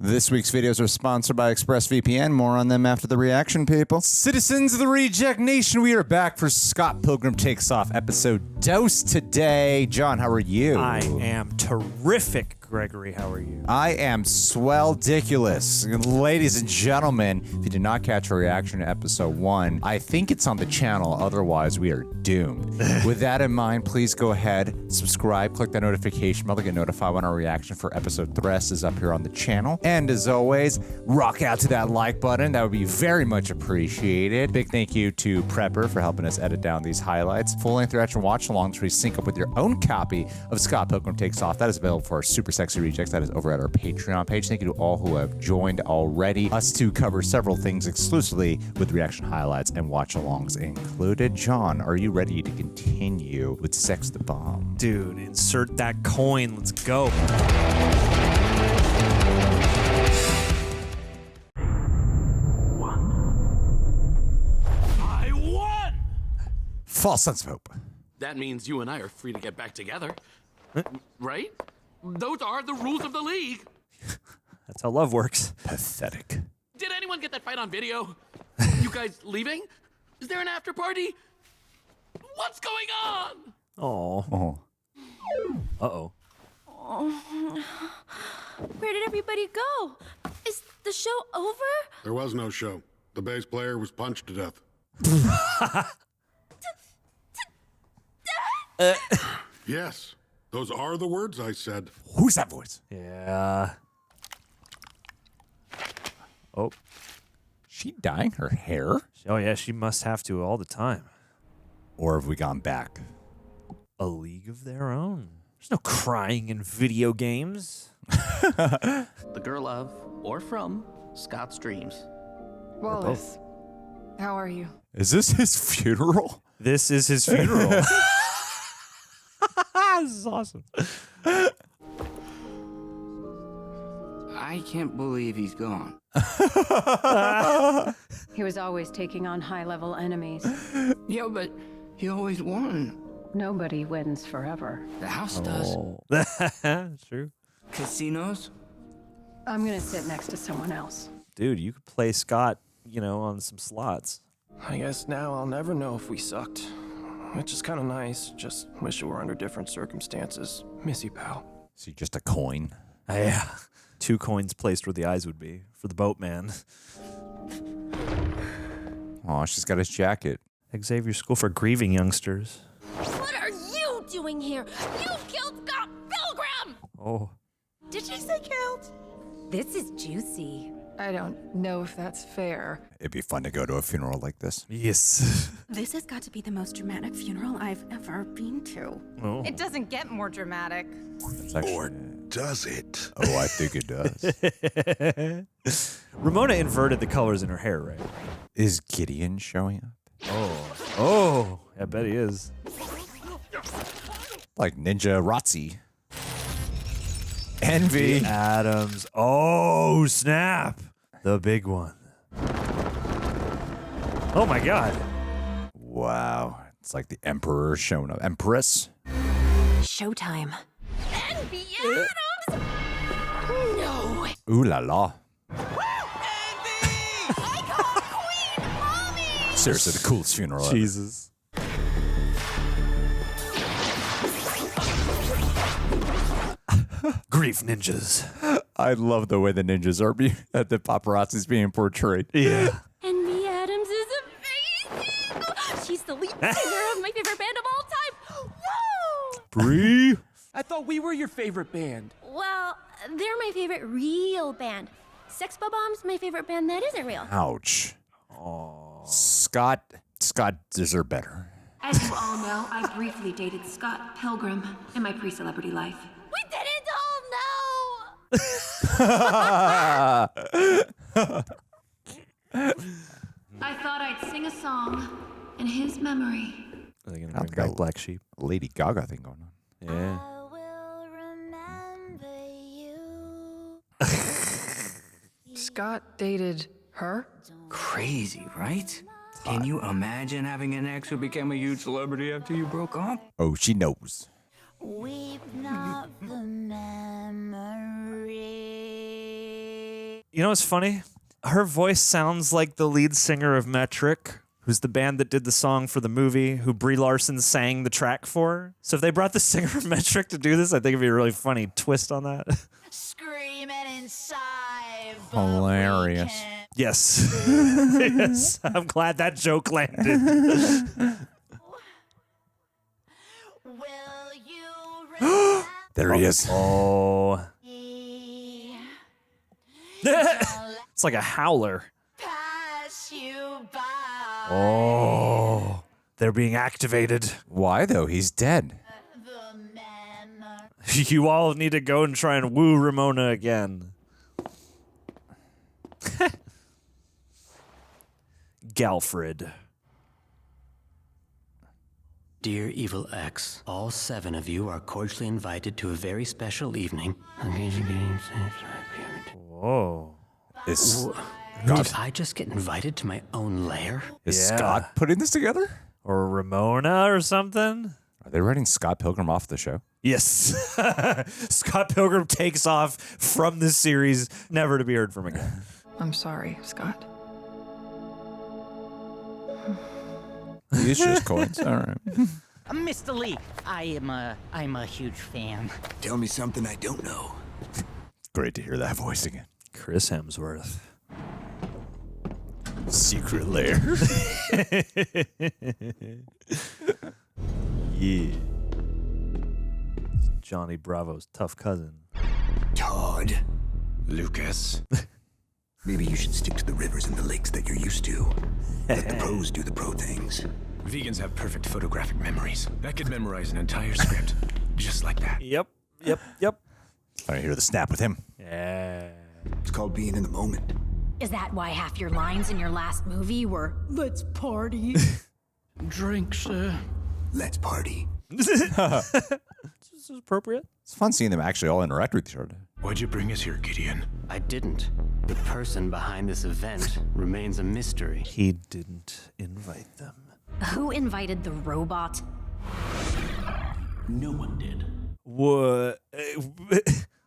This week's videos are sponsored by ExpressVPN. More on them after the reaction, people. Citizens of the Reject Nation, we are back for Scott Pilgrim Takes Off episode dose today. John, how are you? I am terrific, Gregory. How are you? I am swell-diculous. Ladies and gentlemen, if you did not catch our reaction to episode 1, I think it's on the channel. Otherwise, we are doomed. With that in mind, please go ahead, subscribe, click that notification bell to get notified when our reaction for episode 3 is up here on the channel. And as always, rock out to that like button. That would be very much appreciated. Big thank you to Prepper for helping us edit down these highlights. Full-length reaction watch-alongs where you sync up with your own copy of Scott Pilgrim Takes Off. That is available for our Super Sexy Rejects. That is over at our Patreon page. Thank you to all who have joined already. Us to cover several things exclusively with reaction highlights and watch-alongs included. John, are you ready to continue with Sex the Bomb? Dude, insert that coin. Let's go. I won! False sense of hope. That means you and I are free to get back together. Right? Those are the rules of the league. That's how love works. Pathetic. Did anyone get that fight on video? You guys leaving? Is there an after party? What's going on? Oh. Uh-oh. Where did everybody go? Is the show over? There was no show. The bass player was punched to death. Yes, those are the words I said. Who's that voice? Yeah. Oh. She dyeing her hair? Oh, yeah, she must have to all the time. Or have we gone back? A league of their own. There's no crying in video games. The girl of, or from, Scott's dreams. Wallace, how are you? Is this his funeral? This is his funeral. This is awesome. I can't believe he's gone. He was always taking on high-level enemies. Yeah, but he always won. Nobody wins forever. The house does. True. Casinos? I'm gonna sit next to someone else. Dude, you could play Scott, you know, on some slots. I guess now I'll never know if we sucked. Which is kind of nice. Just wish it were under different circumstances. Miss you, pal. Is he just a coin? Yeah. 2 coins placed where the eyes would be for the boatman. Oh, she's got his jacket. Xavier School for Grieving Youngsters. What are you doing here? You killed Scott Pilgrim! Oh. Did she say killed? This is juicy. I don't know if that's fair. It'd be fun to go to a funeral like this. Yes. This has got to be the most dramatic funeral I've ever been to. Oh. It doesn't get more dramatic. It's actually, Or does it? oh, I think it does. Ramona inverted the colors in her hair, right? Is Gideon showing up? Oh, I bet he is. Like Ninja Rotsy. Envy. Adams. Oh, snap. The big one. Oh, my God. Wow. It's like the Emperor showing up. Empress? Showtime. Envy Adams! No! Ooh la la. I call Queen Mommy! Seriously, the coolest funeral ever. Jesus. Grief ninjas. I love the way the ninjas are the paparazzi's being portrayed. Yeah. Envy Adams is amazing! She's the lead singer of my favorite band of all time! Whoa! Brie? I thought we were your favorite band. Well, they're my favorite real band. Sex Bob-Bomb's my favorite band that isn't real. Ouch. Scott deserved better. As you all know, I briefly dated Scott Pilgrim in my pre-celebrity life. We didn't all know! I thought I'd sing a song in his memory. Are they going to I've bring got back Black Sheep? Lady Gaga thing going on. Yeah. I will remember you. Scott dated her? Crazy, right? Can you imagine having an ex who became a huge celebrity after you broke up? Oh, she knows. Weep not the memory. You know what's funny? Her voice sounds like the lead singer of Metric, who's the band that did the song for the movie, who Brie Larson sang the track for. So if they brought the singer of Metric to do this, I think it'd be a really funny twist on that. Screaming inside. Hilarious. Yes. Yes. I'm glad that joke landed. Will you There he is. Oh. It's like a howler. pass you by? Oh. They're being activated. Why, though? He's dead. The men are You all need to go and try and woo Ramona again. Galfred. Dear Evil X, all 7 of you are cordially invited to a very special evening. Whoa. Is Did I just get invited to my own lair? Scott putting this together? Or Ramona or something? Are they writing Scott Pilgrim off the show? Yes. Scott Pilgrim takes off from this series, never to be heard from again. I'm sorry, Scott. These just coins. All right. Mr. Lee, I'm a huge fan. Tell me something I don't know. Great to hear that voice again. Chris Hemsworth. Secret lair. Yeah. Johnny Bravo's tough cousin. Todd. Lucas. Maybe you should stick to the rivers and the lakes that you're used to. Let the pros do the pro things. Vegans have perfect photographic memories. I could memorize an entire script just like that. Yep. I hear the snap with him. Yeah. It's called being in the moment. Is that why half your lines in your last movie were, "Let's party"? Drinks, Let's party. This is appropriate. It's fun seeing them actually all interact with each other. Why'd you bring us here, Gideon? I didn't. The person behind this event remains a mystery. He didn't invite them. Who invited the robot? No one did. What?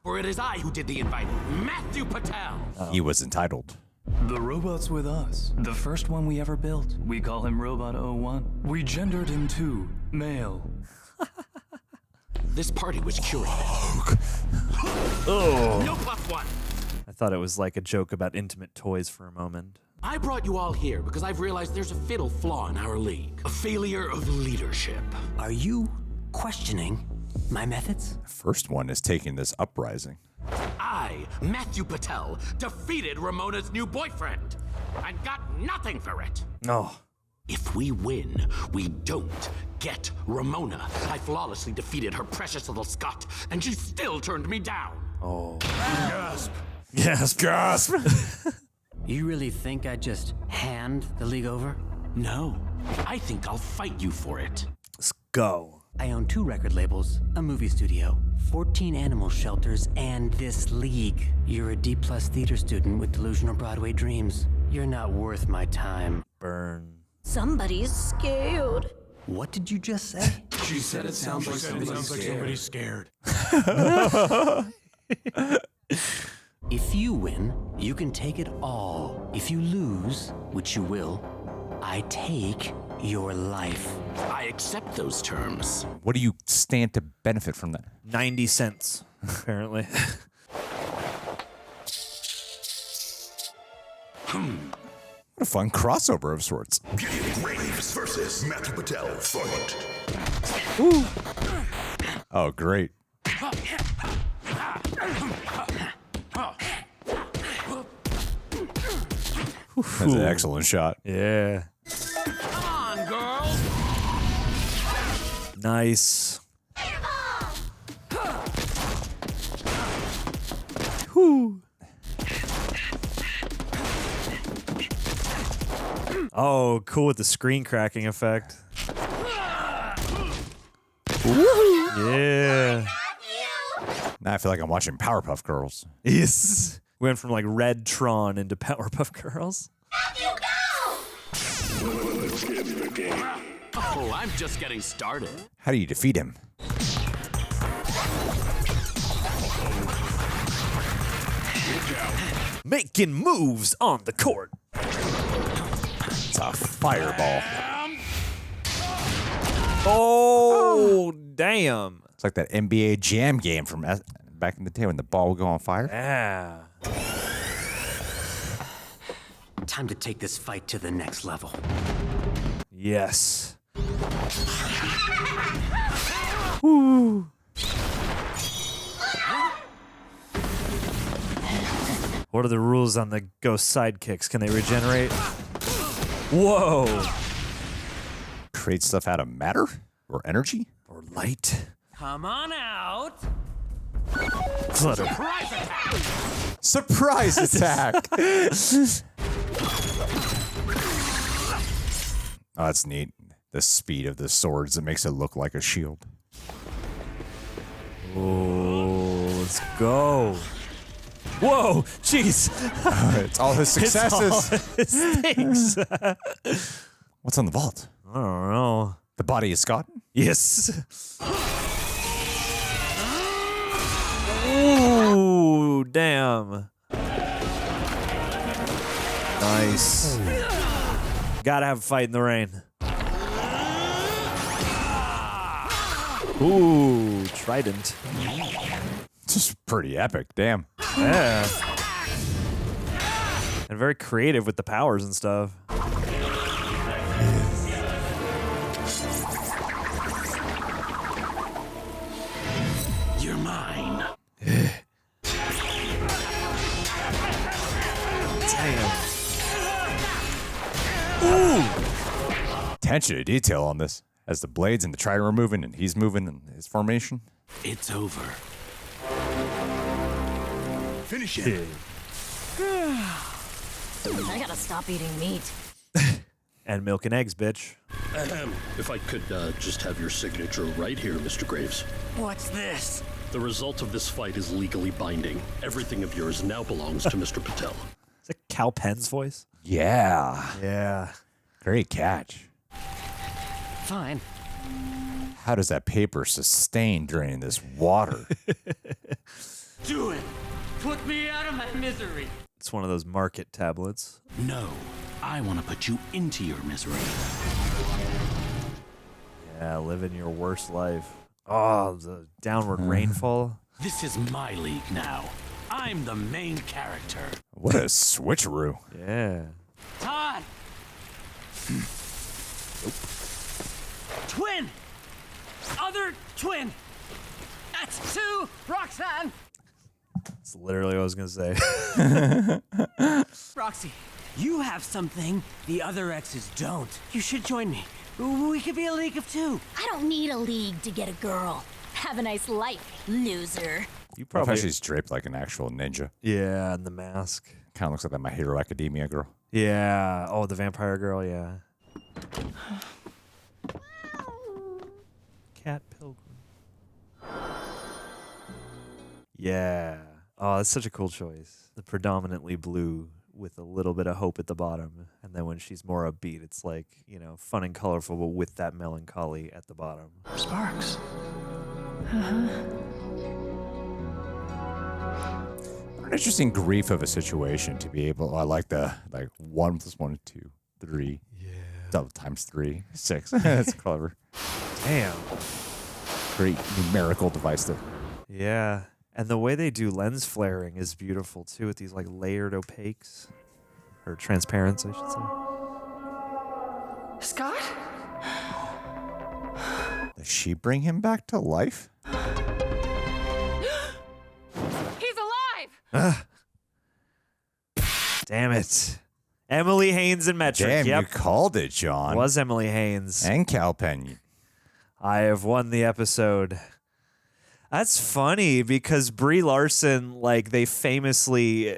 For it is I who did the inviting. Matthew Patel! He was entitled. The robot's with us. The first one we ever built. We call him Robot 01. We gendered him too. Male. This party was curated. Oh. No +1! I thought it was like a joke about intimate toys for a moment. I brought you all here because I've realized there's a fatal flaw in our league. A failure of leadership. Are you questioning my methods? First one is taking this uprising. I, Matthew Patel, defeated Ramona's new boyfriend and got nothing for it. No. If we win, we don't get Ramona. I flawlessly defeated her precious little Scott, and she still turned me down. Oh. Gasp. Gasp. Gasp. You really think I'd just hand the league over? No. I think I'll fight you for it. Let's go. I own 2 record labels, a movie studio, 14 animal shelters, and this league. You're a D+ theater student with delusional Broadway dreams. You're not worth my time. Burn. Somebody's scared. What did you just say? She said it sounds like somebody's scared. If you win, you can take it all. If you lose, which you will, I take your life. I accept those terms. What do you stand to benefit from that? 90 cents, apparently. What a fun crossover of sorts. Gideon Graves versus Matthew Patel. Fight. Ooh. Oh, great. That's an excellent shot. Yeah. Come on, girls! Nice. Whew. Oh, cool with the screen cracking effect. Yeah. Now I feel like I'm watching Powerpuff Girls. Yes. We went from like Red Tron into Powerpuff Girls. Let's get in the game. Oh, I'm just getting started. How do you defeat him? Look out. Making moves on the court. It's a fireball. Oh, damn. It's like that NBA Jam game from back in the day when the ball would go on fire. Yeah. Time to take this fight to the next level. Yes. Woo. What are the rules on the ghost sidekicks? Can they regenerate? Whoa. Create stuff out of matter or energy or light. Come on out. Flutter. Surprise attack. Oh, that's neat. The speed of the swords that makes it look like a shield. Oh, let's go. Whoa, jeez. It's all his successes. It's all his things. What's on the vault? I don't know. The body of Scott? Yes. Ooh, damn. Nice. Gotta have a fight in the rain. Ooh, trident. This is pretty epic, damn. Yeah. And very creative with the powers and stuff. You're mine. Damn. Ooh. Attention to detail on this. As the blades and the trident are moving and he's moving in his formation. It's over. Finish it. I gotta stop eating meat. And milk and eggs, bitch. If I could just have your signature right here, Mr. Graves. What's this? The result of this fight is legally binding. Everything of yours now belongs to Mr. Patel. Is it Cal Penn's voice? Yeah. Yeah. Great catch. Fine. How does that paper sustain draining this water? Do it. Put me out of my misery. It's one of those market tablets. No, I want to put you into your misery. Yeah, living your worst life. Oh, the downward rainfall. This is my league now. I'm the main character. What a switcheroo. Yeah. Todd. Twin. Other twin. That's two. Roxanne. That's literally what I was going to say. Roxy, you have something the other exes don't. You should join me. We could be a league of two. I don't need a league to get a girl. Have a nice life, loser. Probably You probably. she's draped like an actual ninja. Yeah, and the mask. Kind of looks like that My Hero Academia girl. Yeah. Oh, the vampire girl, yeah. Cat Pilgrim. Yeah. Oh, that's such a cool choice. The predominantly blue with a little bit of hope at the bottom. And then when she's more upbeat, it's like, you know, fun and colorful, but with that melancholy at the bottom. Sparks. An interesting grief of a situation to be able. I like the 1 + 1 = 2, 3. Yeah. Double times 3, 6. That's clever. Damn. Great numerical device there. Yeah. And the way they do lens flaring is beautiful too, with these like layered opaques. Or transparents, I should say. Scott? Does she bring him back to life? He's alive! Damn it. Emily Haynes and Metric. Damn, yep. you called it, John. Was Emily Haynes. And Cal Penn. I have won the episode. That's funny because Brie Larson, like they famously,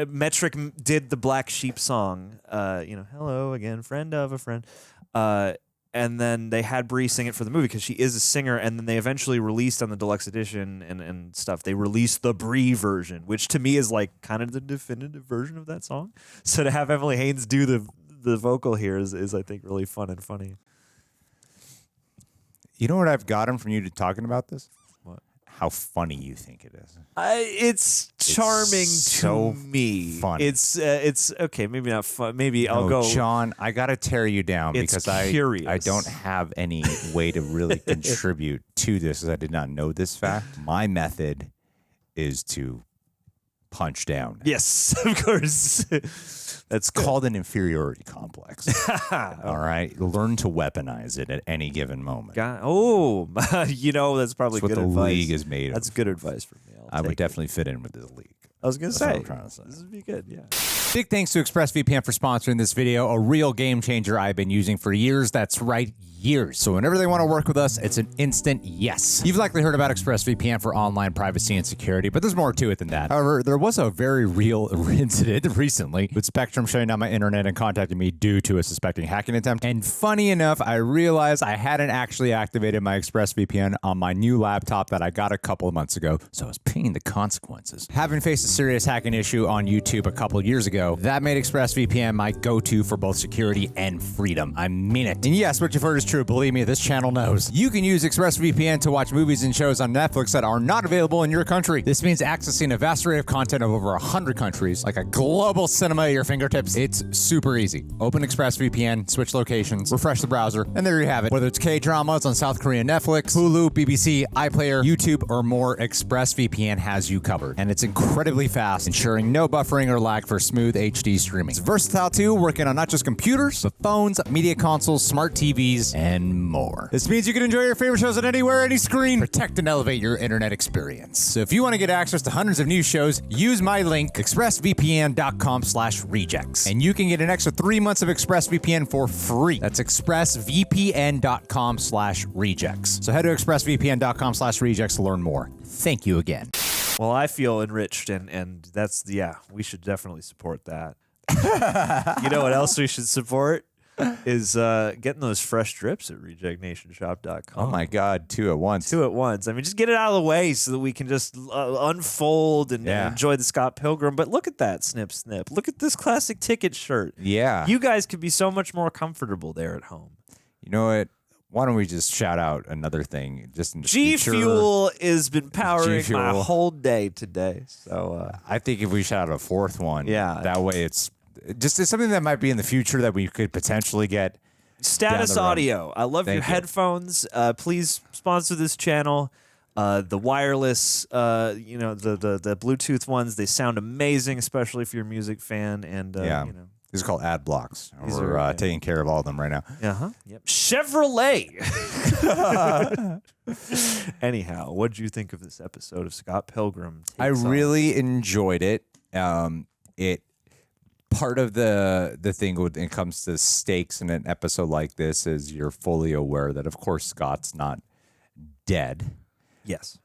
Metric did the Black Sheep song, hello again, friend of a friend. And then they had Brie sing it for the movie because she is a singer. And then they eventually released on the deluxe edition and stuff. They released the Brie version, which to me is like kind of the definitive version of that song. So to have Emily Haynes do the vocal here is I think really fun and funny. You know what I've gotten from you talking about this? What? how funny you think it is. It's charming so to me. funny. It's okay. Maybe not fun. Maybe I'll go. John, I gotta tear you down It's because I curious. don't have any way to really contribute to this because I did not know this fact. My method is to punch down. Yes, of course. That's called an inferiority complex. All right, learn to weaponize it at any given moment. That's probably That's what good the advice. league is made of. That's good advice for me. I would definitely fit in with the league. I was gonna That's what say, I'm trying to say. This would be good. Yeah. Big thanks to ExpressVPN for sponsoring this video, a real game changer I've been using for years. That's right, years. So whenever they want to work with us, it's an instant yes. You've likely heard about ExpressVPN for online privacy and security, but there's more to it than that. However, there was a very real incident recently with Spectrum shutting down my internet and contacting me due to a suspecting hacking attempt. And funny enough, I realized I hadn't actually activated my ExpressVPN on my new laptop that I got a couple of months ago, so I was paying the consequences. Having faced a serious hacking issue on YouTube a couple of years ago, that made ExpressVPN my go-to for both security and freedom. I mean it. And yes, what you've heard is true. Believe me, this channel knows. You can use ExpressVPN to watch movies and shows on Netflix that are not available in your country. This means accessing a vast array of content of over 100 countries, like a global cinema at your fingertips. It's super easy. Open ExpressVPN, switch locations, refresh the browser, and there you have it. Whether it's K-dramas on South Korean Netflix, Hulu, BBC, iPlayer, YouTube, or more, ExpressVPN has you covered. And it's incredibly fast, ensuring no buffering or lag for smooth HD streaming. It's versatile too, working on not just computers, but phones, media consoles, smart TVs, and more. This means you can enjoy your favorite shows on anywhere, any screen. Protect and elevate your internet experience. So if you want to get access to hundreds of new shows, use my link, expressvpn.com/rejects. And you can get an extra 3 months of ExpressVPN for free. That's expressvpn.com/rejects. So head to expressvpn.com/rejects to learn more. Thank you again. Well, I feel enriched, and that's we should definitely support that. You know what else we should support is getting those fresh drips at rejectnationshop.com. Oh my God, 2 at once. 2 at once. I mean, just get it out of the way so that we can just unfold and enjoy the Scott Pilgrim. But look at that, snip, snip. Look at this classic ticket shirt. Yeah. You guys could be so much more comfortable there at home. You know what? Why don't we just shout out another thing? Just in the G future. Fuel has been powering G Fuel. my whole day today. So I think if we shout out a fourth one, Yeah. that way it's something that might be in the future that we could potentially get. Status down the road. Audio. I love your Thank you. headphones. Please sponsor this channel. The wireless, the Bluetooth ones, they sound amazing, especially if you're a music fan. And These are called ad blocks. These We're are, taking care of all of them right now. Yep. Chevrolet. Anyhow, what did you think of this episode of Scott Pilgrim I Takes Off? really enjoyed it. Part of the thing when it comes to stakes in an episode like this is you're fully aware that, of course, Scott's not dead. Yes.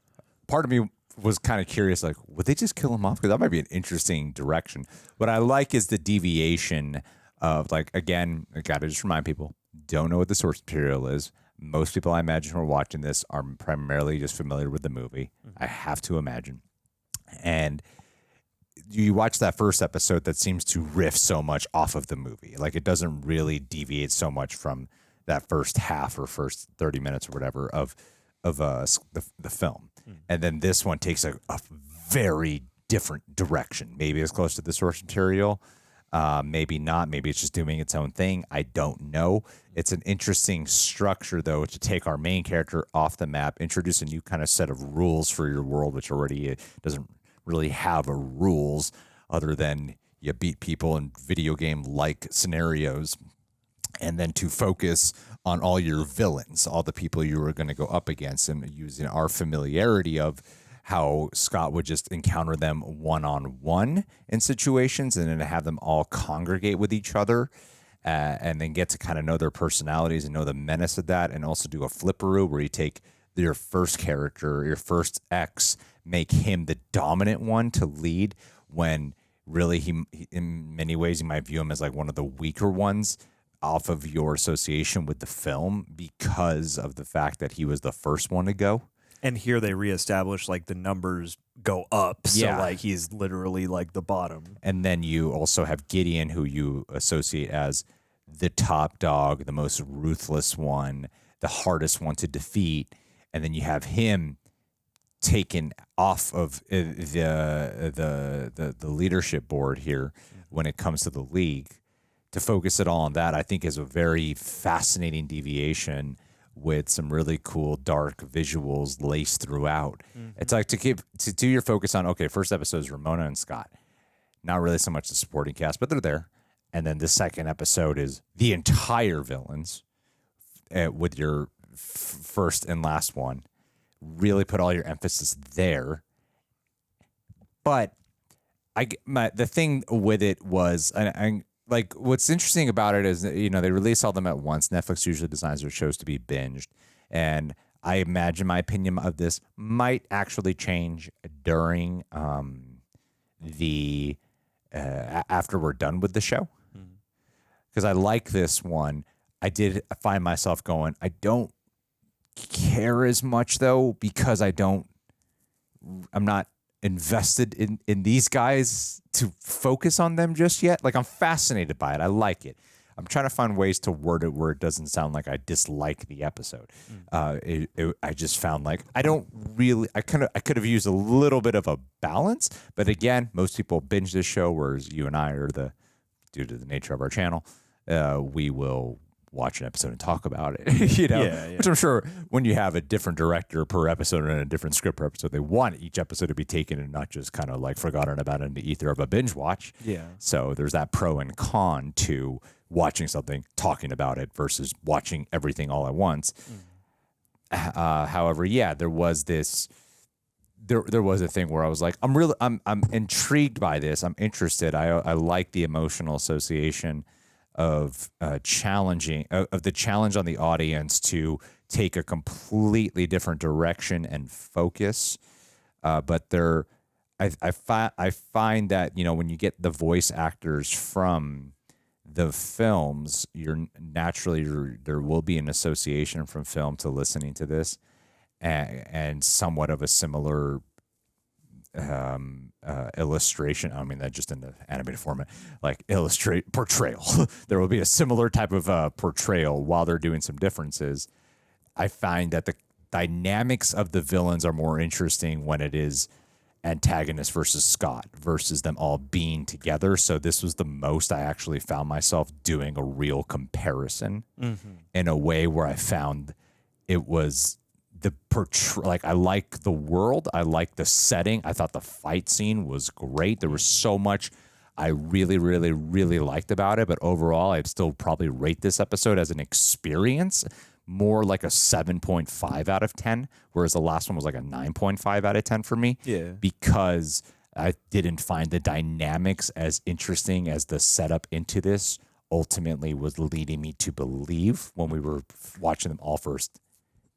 Part of me was kind of curious, like, would they just kill him off? Because that might be an interesting direction. What I like is the deviation of, like, again, I got to just remind people, don't know what the source material is. Most people I imagine who are watching this are primarily just familiar with the movie. I have to imagine. And you watch that first episode that seems to riff so much off of the movie. Like, it doesn't really deviate so much from that first half or first 30 minutes or whatever of the film. And then this one takes a very different direction. Maybe it's close to the source material. Maybe not. Maybe it's just doing its own thing. I don't know. It's an interesting structure, though, to take our main character off the map, introduce a new kind of set of rules for your world, which already doesn't really have a rules other than you beat people in video game-like scenarios, and then to focus on all your villains, all the people you were going to go up against, and using our familiarity of how Scott would just encounter them one-on-one in situations and then have them all congregate with each other and then get to kind of know their personalities and know the menace of that, and also do a flipperoo where you take your first character, your first ex, make him the dominant one to lead when really he in many ways you might view him as like one of the weaker ones off of your association with the film because of the fact that he was the first one to go. And here they reestablish like the numbers go up. So Yeah. like he's literally like the bottom. And then you also have Gideon, who you associate as the top dog, the most ruthless one, the hardest one to defeat. And then you have him taken off of the leadership board here when it comes to the league, to focus it all on that, I think is a very fascinating deviation with some really cool dark visuals laced throughout. It's like to do your focus on, okay, first episode is Ramona and Scott. Not really so much the supporting cast, but they're there. And then the second episode is the entire villains with your first and last one. Really put all your emphasis there. But the thing with it was, and like, what's interesting about it is, they release all them at once. Netflix usually designs their shows to be binged. And I imagine my opinion of this might actually change during after we're done with the show. Because I like this one. I did find myself going, I don't care as much, though, because I'm not invested in these guys to focus on them just yet. Like, I'm fascinated by it. I like it. I'm trying to find ways to word it where it doesn't sound like I dislike the episode. I just found like I could have used a little bit of a balance, but again, most people binge this show, whereas you and I due to the nature of our channel, we will watch an episode and talk about it, which I'm sure when you have a different director per episode and a different script per episode, they want each episode to be taken and not just kind of like forgotten about in the ether of a binge watch. Yeah. So there's that pro and con to watching something, talking about it versus watching everything all at once. However, there was a thing where I was like, I'm intrigued by this. I'm interested. I like the emotional association of the challenge on the audience to take a completely different direction and focus. But I find that, when you get the voice actors from the films, there will be an association from film to listening to this, and somewhat of a similar illustration. I mean, that just in the animated format, like portrayal. There will be a similar type of portrayal while they're doing some differences. I find that the dynamics of the villains are more interesting when it is antagonist versus Scott versus them all being together. So this was the most I actually found myself doing a real comparison in a way where I found it was I like the world. I like the setting. I thought the fight scene was great. There was so much I really, really, really liked about it. But overall, I'd still probably rate this episode as an experience more like a 7.5 out of 10, whereas the last one was like a 9.5 out of 10 for me. Yeah. Because I didn't find the dynamics as interesting as the setup into this ultimately was leading me to believe when we were watching them all first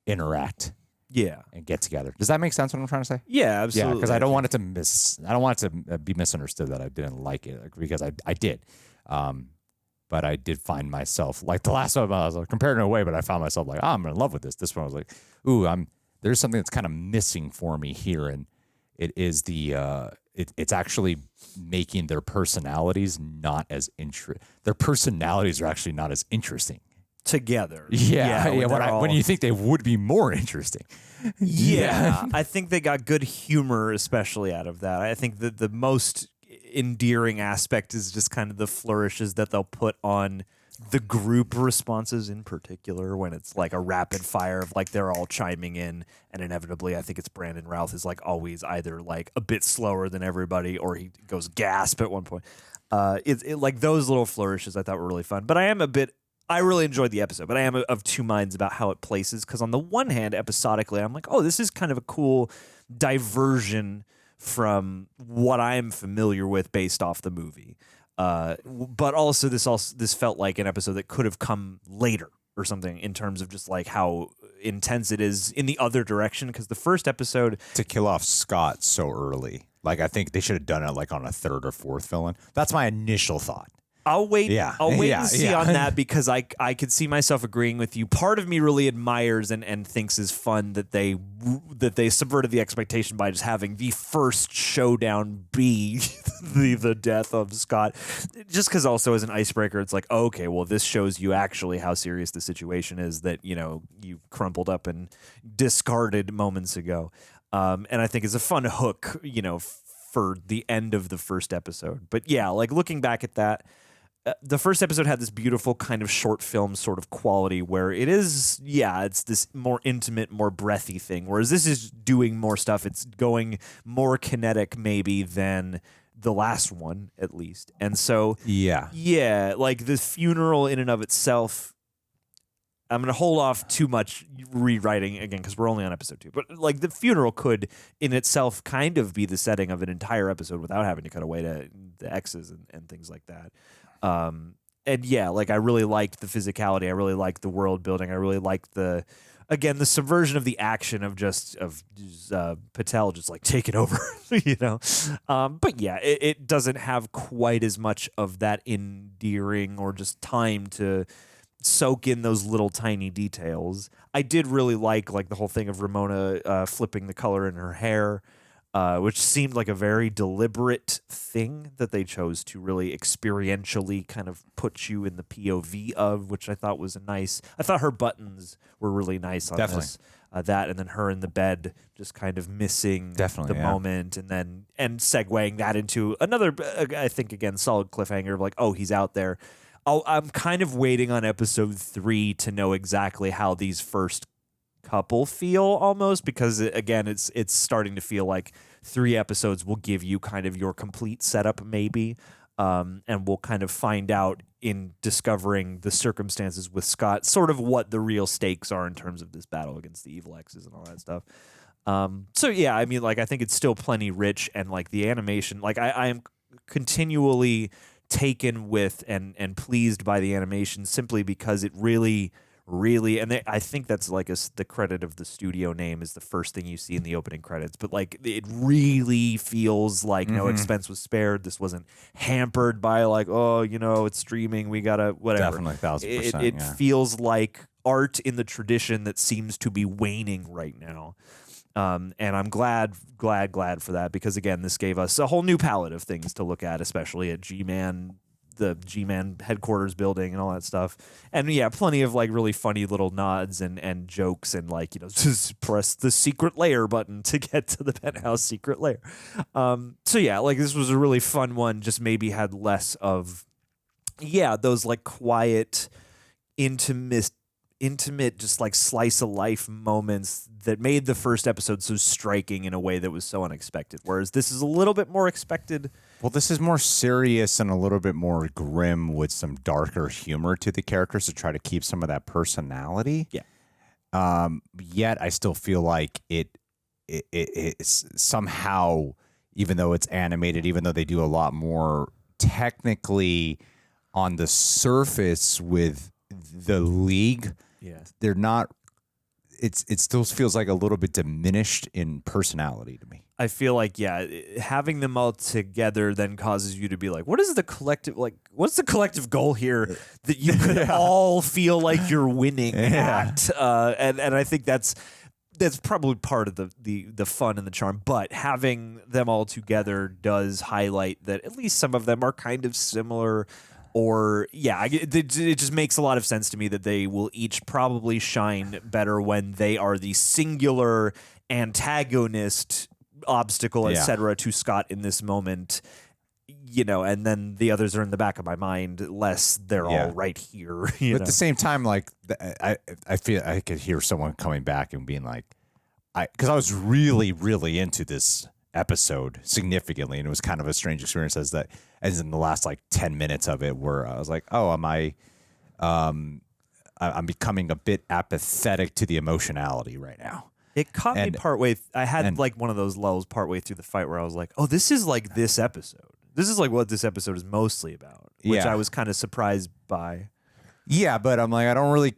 interact and get together. Does that make sense what I'm trying to say? Yeah, absolutely. Yeah, because I don't want it to be misunderstood that I didn't like it, because I did. But I did find myself, like the last one, I was like, compared in a way, but I found myself like, I'm in love with this. This one I was like, ooh, there's something that's kind of missing for me here. And it is it's actually making their personalities not as their personalities are actually not as interesting together. When you think they would be more interesting. I think they got good humor, especially out of that. I think that the most endearing aspect is just kind of the flourishes that they'll put on the group responses, in particular when it's like a rapid fire of like they're all chiming in, and inevitably I think it's Brandon Routh is like always either like a bit slower than everybody or he goes gasp at one point. It like those little flourishes I thought were really fun. But I really enjoyed the episode, but I am of two minds about how it places, because on the one hand, episodically, I'm like, oh, this is kind of a cool diversion from what I'm familiar with based off the movie. But also this felt like an episode that could have come later or something in terms of just like how intense it is in the other direction, because the first episode... To kill off Scott so early. Like, I think they should have done it like on a third or fourth villain. That's my initial thought. I'll wait and see on that, because I could see myself agreeing with you. Part of me really admires and thinks is fun that they subverted the expectation by just having the first showdown be the death of Scott. Just because also as an icebreaker, it's like, oh, okay, well, this shows you actually how serious the situation is that, you crumpled up and discarded moments ago. And I think is a fun hook, for the end of the first episode. But yeah, like looking back at that, the first episode had this beautiful kind of short film sort of quality where it is, it's this more intimate, more breathy thing. Whereas this is doing more stuff. It's going more kinetic maybe than the last one, at least. And so, like the funeral in and of itself, I'm going to hold off too much rewriting again because we're only on episode 2. But like the funeral could in itself kind of be the setting of an entire episode without having to cut away to the Exes and things like that. And yeah, like I really liked the physicality. I really liked the world building. I really liked the subversion of the action of Patel just like taking over, But yeah, it doesn't have quite as much of that endearing or just time to soak in those little tiny details. I did really like the whole thing of Ramona flipping the color in her hair. Which seemed like a very deliberate thing that they chose to really experientially kind of put you in the POV of, which I thought was I thought her buttons were really nice on this. That and then her in the bed just kind of missing the moment and segueing that into another, I think, again, solid cliffhanger of like, oh, he's out there. I'm kind of waiting on episode 3 to know exactly how these first couple feel almost because again it's starting to feel like 3 episodes will give you kind of your complete setup maybe and we'll kind of find out in discovering the circumstances with Scott sort of what the real stakes are in terms of this battle against the evil Exes and all that stuff. So yeah, I mean, like I think it's still plenty rich and like the animation, like I am continually taken with and pleased by the animation simply because it really, and I think that's like the credit of the studio name is the first thing you see in the opening credits. But like it really feels like no expense was spared. This wasn't hampered by like, oh, it's streaming. We gotta whatever. Definitely 1,000%. It feels like art in the tradition that seems to be waning right now. And I'm glad for that because again, this gave us a whole new palette of things to look at, especially at G-Man. The G-Man headquarters building and all that stuff. And yeah, plenty of like really funny little nods and jokes and like, just press the secret layer button to get to the penthouse secret layer. So yeah, like this was a really fun one, just maybe had less of, those like quiet, intimate, just like slice of life moments that made the first episode so striking in a way that was so unexpected. Whereas this is a little bit more expected. Well, this is more serious and a little bit more grim with some darker humor to the characters to try to keep some of that personality. Yeah. Yet I still feel like it's somehow, even though it's animated, even though they do a lot more technically on the surface with the League, they're not. It still feels like a little bit diminished in personality to me. I feel like, having them all together then causes you to be like, what's the collective goal here that you could all feel like you're winning at? And I think that's probably part of the fun and the charm. But having them all together does highlight that at least some of them are kind of similar. Or, it just makes a lot of sense to me that they will each probably shine better when they are the singular antagonist, obstacle, etc. to Scott in this moment, and then the others are in the back of my mind, less they're all right here. But at the same time, like, I feel I could hear someone coming back and being like, because I was really, really into this episode significantly, and it was kind of a strange experience as in the last like 10 minutes of it where I was like, oh, I'm becoming a bit apathetic to the emotionality right now. It caught me partway. I had like one of those lulls partway through the fight where I was like, oh, this is like this episode. This is like what this episode is mostly about, which I was kind of surprised by. Yeah, but I'm like, I don't really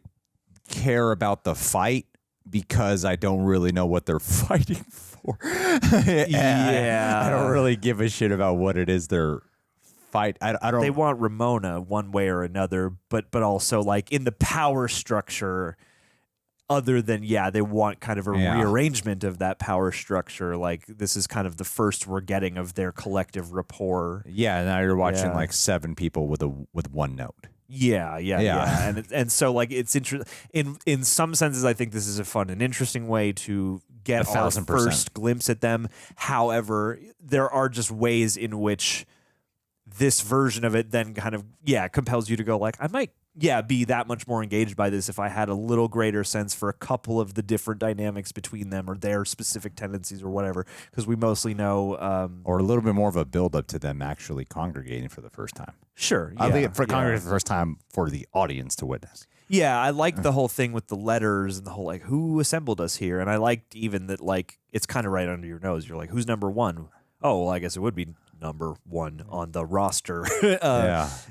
care about the fight because I don't really know what they're fighting for. I don't really give a shit about what it is they're fight. I don't. They want Ramona one way or another, but also like in the power structure. Other than they want kind of a rearrangement of that power structure. Like this is kind of the first we're getting of their collective rapport. Yeah, now you're watching like 7 people with one note. Yeah. And so like it's interesting in some senses. I think this is a fun and interesting way to get our 1000%. first glimpse at them. However, there are just ways in which this version of it then kind of compels you to go like, I might be that much more engaged by this if I had a little greater sense for a couple of the different dynamics between them or their specific tendencies or whatever, because we mostly know or a little bit more of a build up to them actually congregating for the first time. Sure. I think congregating for the first time for the audience to witness. Yeah, I liked the whole thing with the letters and the whole like who assembled us here, and I liked even that like it's kind of right under your nose. You're like, who's number one? Oh, well, I guess it would be number one on the roster.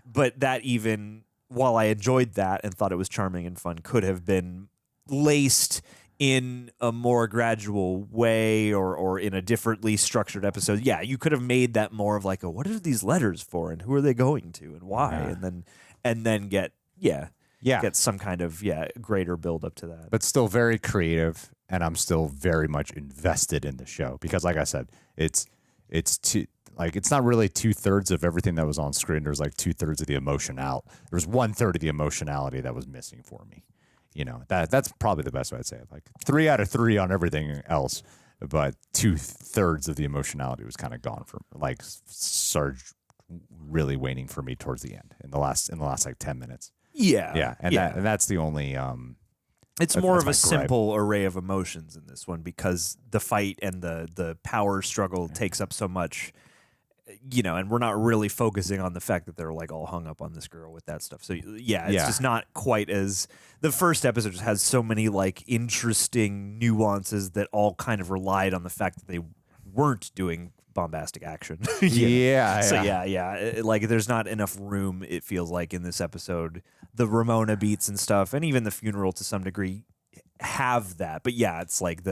But that even while I enjoyed that and thought it was charming and fun, could have been laced in a more gradual way or in a differently structured episode. Yeah, you could have made that more of like a what are these letters for and who are they going to and why, and then get some kind of greater build up to that. But still very creative, and I'm still very much invested in the show because, like I said, it's not really 2/3 of everything that was on screen. There's like 2/3 of the emotion out. There was 1/3 of the emotionality that was missing for me. You know, that's probably the best way I'd say it. Like 3 out of 3 on everything else, but 2/3 of the emotionality was kind of gone from like started really waning for me towards the end in the last like 10 minutes. And that's the only. It's more of a simple array of emotions in this one because the fight and the power struggle takes up so much, and we're not really focusing on the fact that they're like all hung up on this girl with that stuff. So it's just not quite as the first episode just has so many like interesting nuances that all kind of relied on the fact that they weren't doing bombastic action. Like there's not enough room, it feels like, in this episode. The Ramona beats and stuff, and even the funeral to some degree have that. But it's like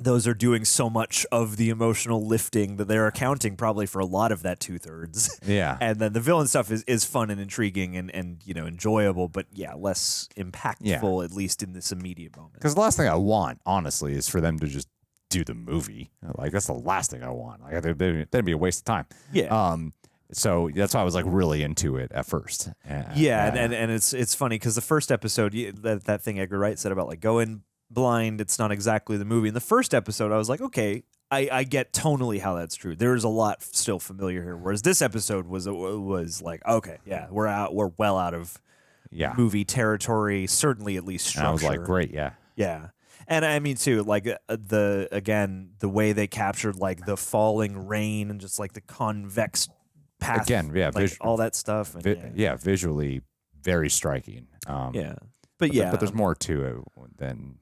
those are doing so much of the emotional lifting that they're accounting probably for a lot of that 2/3. Yeah. And then the villain stuff is fun and intriguing and enjoyable, but less impactful, at least in this immediate moment. Because the last thing I want, honestly, is for them to just do the movie. Like that's the last thing I want. Like that'd be a waste of time. So that's why I was like really into it at first. And it's funny because the first episode, that thing Edgar Wright said about like going blind, it's not exactly the movie. In the first episode, I was like, okay, I get tonally how that's true. There's a lot still familiar here. Whereas this episode was like, okay, we're well out of movie territory, certainly at least structure. And I was like, great, yeah. And I mean too, like the way they captured like the falling rain and just like the convex path, like, all that stuff. And, visually very striking. But there's more to it than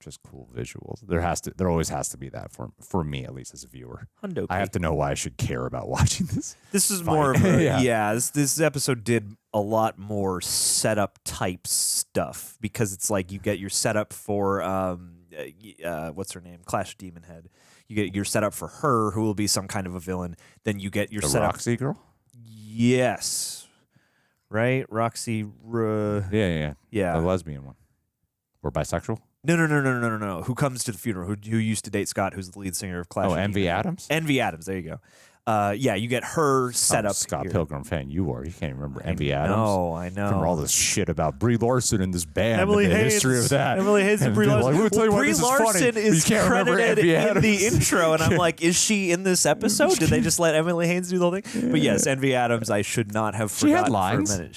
just cool visuals. There always has to be that for me, at least as a viewer. I have to know why I should care about watching this. This is more of a, this episode did a lot more setup type stuff because it's like you get your setup for what's her name, Clash of Demon Head. You get your setup for her, who will be some kind of a villain. Then you get your the setup. Roxy girl. Yes, right, Roxy. The lesbian one. Or bisexual. No. Who comes to the funeral? Who used to date Scott? Who's the lead singer of Clash? Oh, of Envy Adams. Envy Adams. There you go. You get her set up. Scott here. Pilgrim fan you are. You can't remember Envy Adams. No, I know. Remember all this shit about Brie Larson and this band. Emily and the Haynes, history of that. Emily Haynes and Brie Larson. Like, tell you Brie Larson is credited in the intro, and I'm like, is she in this episode? Did they just let Emily Haynes do the whole thing? But yes, Envy Adams, I should not have forgotten. She had lines. For a minute.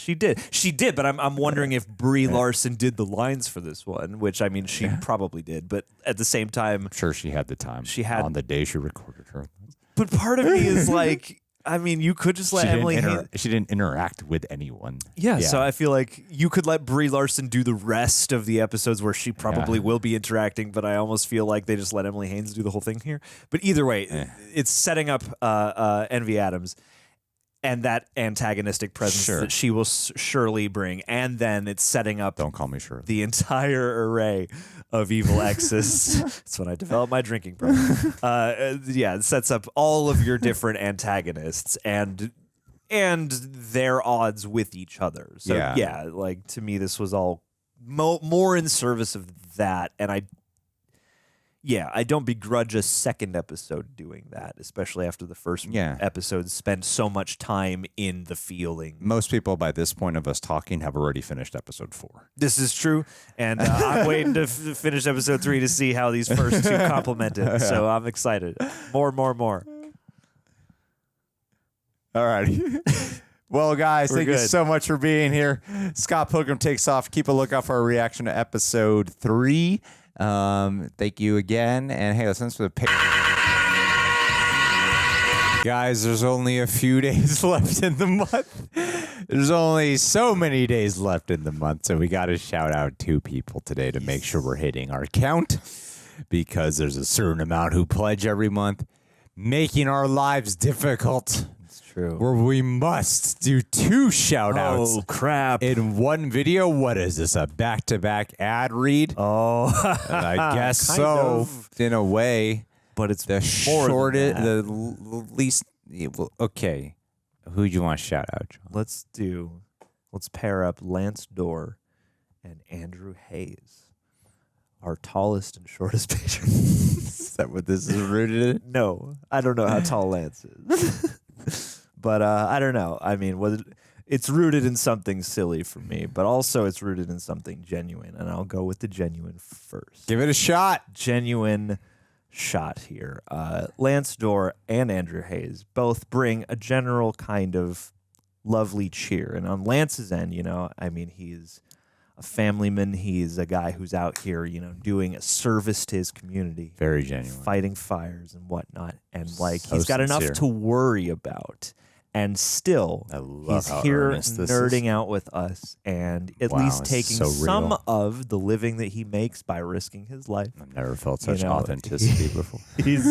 She did, but I'm wondering if Brie Larson did the lines for this one, which I mean, she probably did, but at the same time, I'm sure she had the time. She had on the day she recorded her. But part of me is like, I mean, you could just let Emily Haynes. She didn't interact with anyone. Yeah, so I feel like you could let Brie Larson do the rest of the episodes where she probably will be interacting, but I almost feel like they just let Emily Haynes do the whole thing here. But either way, it's setting up Envy Adams and that antagonistic presence that she will surely bring. And then it's setting up Don't call me Shirley. The entire array of evil exes. That's when I developed my drinking problem. It sets up all of your different antagonists and their odds with each other. So like to me, this was all more in service of that. And Yeah, I don't begrudge a second episode doing that, especially after the first episode spent so much time in the feeling. Most people by this point of us talking have already finished episode 4. This is true, and I'm waiting to finish episode 3 to see how these first 2 complement it. So I'm excited. More. All right. Well, guys, We're thank you good. so much for being here. Scott Pilgrim Takes Off. Keep a lookout for our reaction to episode 3. Thank you again. And hey, listen to the guys, there's only a few days left in the month. There's only so many days left in the month. So we got to shout out 2 people today to make sure we're hitting our count, because there's a certain amount who pledge every month, making our lives difficult. True. Where we must do 2 shout outs. Oh, crap. In one video. What is this? A back-to-back ad read? Oh, I guess kind so, of. in a way. But it's the more shortest, than that. the least. Okay. Who do you want to shout out, John? Let's pair up Lance Dorr and Andrew Hayes, our tallest and shortest patron. Is that what this is rooted in? No, I don't know how tall Lance is. But I don't know. I mean, it's rooted in something silly for me, but also it's rooted in something genuine. And I'll go with the genuine first. Give it a shot. Genuine shot here. Lance Dorr and Andrew Hayes both bring a general kind of lovely cheer. And on Lance's end, I mean, he's a family man. He's a guy who's out here, doing a service to his community. Very genuine. Fighting fires and whatnot. And So he's got enough sincere. to worry about. And still, he's how here earnest this is. nerding out with us and at Wow, least it's taking so some real. of the living that he makes by risking his life. I've never felt such authenticity before. He's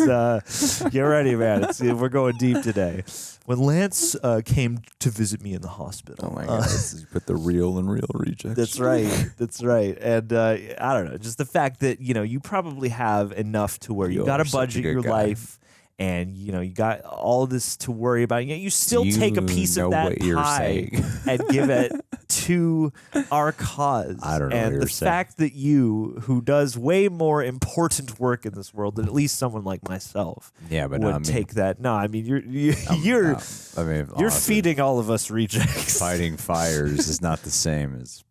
get ready, man. We're going deep today. When Lance came to visit me in the hospital, Oh my God! You put the real and real rejects. that's right. That's right. And I don't know, just the fact that you probably have enough to where you got are to such a budget good your guy. life. And you got all this to worry about. Yet you still Do you take a piece know of that what you're pie saying? and give it to our cause. I don't know And what the you're saying. fact that you, who does way more important work in this world than at least someone like myself, Yeah, but would I mean, take that. No, I mean you're I mean, you're honestly, feeding all of us rejects. fighting fires is not the same as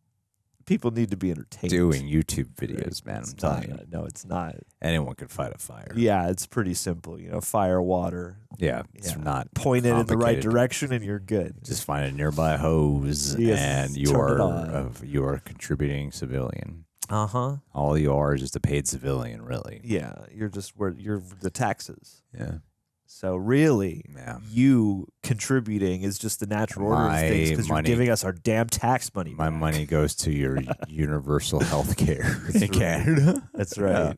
People need to be entertained. doing YouTube videos, man. I'm It's telling not, you. no, it's not. Anyone can fight a fire. Yeah, it's pretty simple. Fire, water. Yeah, it's not Point it in the right complicated. direction, and you're good. Just find a nearby hose, Yes, and you turn it are on. you are a contributing civilian. Uh-huh. All you are is just a paid civilian, really. Yeah, you're the taxes. Yeah. So really, Yeah. you contributing is just the natural order of My things because you're money- giving us our damn tax money. My back. money goes to your universal health care in Canada. That's right.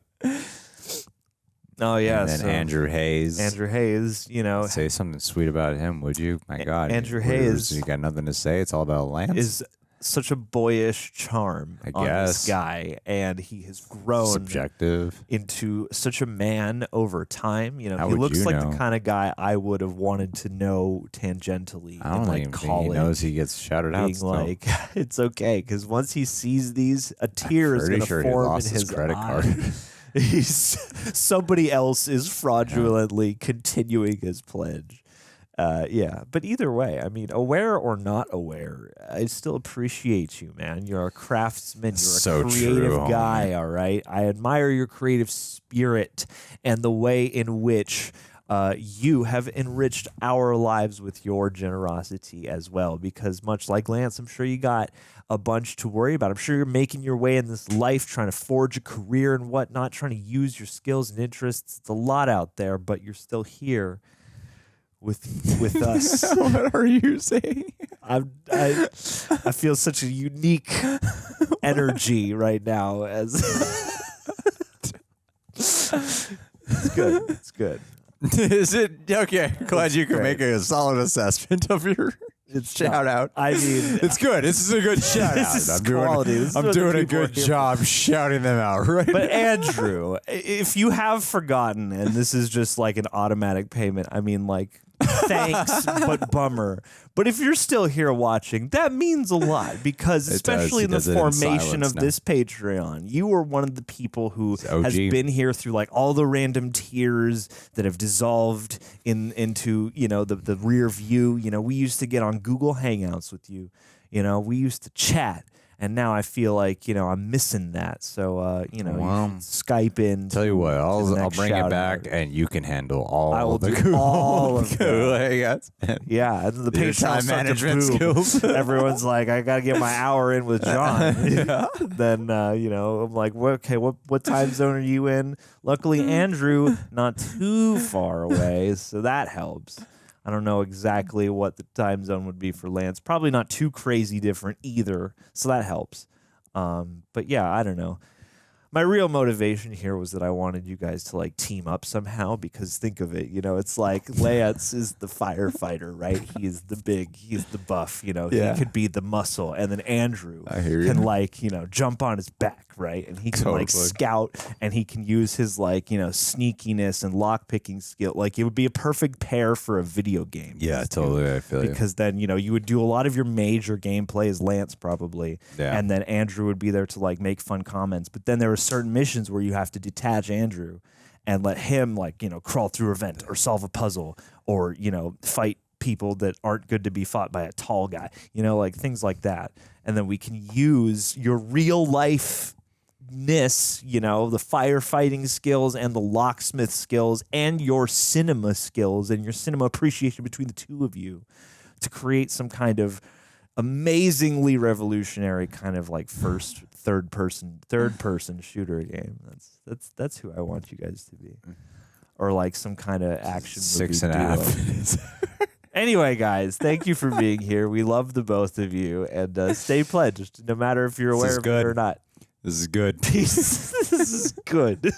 Oh yeah, And then so Andrew Hayes. Andrew Hayes, Say something sweet about him, would you? My God. Andrew What is- Hayes You got nothing to say? It's all about Lance? is such a boyish charm I on this guess. guy, and he has grown Subjective. into such a man over time. How He would looks you like know? the kind of guy I would have wanted to know tangentially I in don't like even think he college. knows he gets shouted out Being still. like, it's okay because once he sees these, a tear is Pretty going to sure he form lost in his his credit eye. card. Somebody else is fraudulently continuing his pledge. But either way, I mean, aware or not aware, I still appreciate you, man. You're a craftsman. You're So a creative true, guy, homie. all right? I admire your creative spirit and the way in which you have enriched our lives with your generosity as well. Because much like Lance, I'm sure you got a bunch to worry about. I'm sure you're making your way in this life, trying to forge a career and whatnot, trying to use your skills and interests. It's a lot out there, but you're still here with us. What are you saying? I feel such a unique energy right now. As it's good. It's good. Is it? Okay. Glad you can great. make a solid assessment of your shout out. I mean, it's good. This is a good shout This out. is I'm doing, quality. This is I'm what the doing a people are good here job shouting them out, right? But Andrew, if you have forgotten, and this is just like an automatic payment, I mean, like thanks, but bummer. But if you're still here watching, that means a lot because especially in the formation of this Patreon, you were one of the people who has been here through like all the random tiers that have dissolved into, you know, the rear view. You know, we used to get on Google Hangouts with you. You know, we used to chat. And now I feel like, you know, I'm missing that. So, you know, you should Skype in. Tell you what, I'll bring it back and you can handle all I will the do all of that. Yeah, and the Patreon time management skills. Everyone's like, I got to get my hour in with John. Then, you know, I'm like, what time zone are you in? Luckily, Andrew, not too far away, so that helps. I don't know exactly what the time zone would be for Lance. Probably not too crazy different either, so that helps. But yeah, I don't know. My real motivation here was that I wanted you guys to like team up somehow because think of it, you know, it's like Lance is the firefighter, right? He's the buff, you know, he could be the muscle. And then Andrew can like, you know, jump on his back, right? And he can like scout and he can use his like, you know, sneakiness and lockpicking skill. Like it would be a perfect pair for a video game. Yeah, totally. I feel because then, you know, you would do a lot of your major gameplay as Lance probably. Yeah. And then Andrew would be there to like make fun comments. But then there were certain missions where you have to detach Andrew and let him like, you know, crawl through a vent or solve a puzzle or, you know, fight people that aren't good to be fought by a tall guy, you know, like things like that. And then we can use your real life you know, the firefighting skills and the locksmith skills and your cinema skills and your cinema appreciation between the two of you to create some kind of amazingly revolutionary kind of like third person shooter game. That's who I want you guys to be. Or like some kind of action movie 6.5. Anyway, guys, thank you for being here. We love the both of you and stay pledged no matter if you're aware of it or not. This is good. Peace. This is good.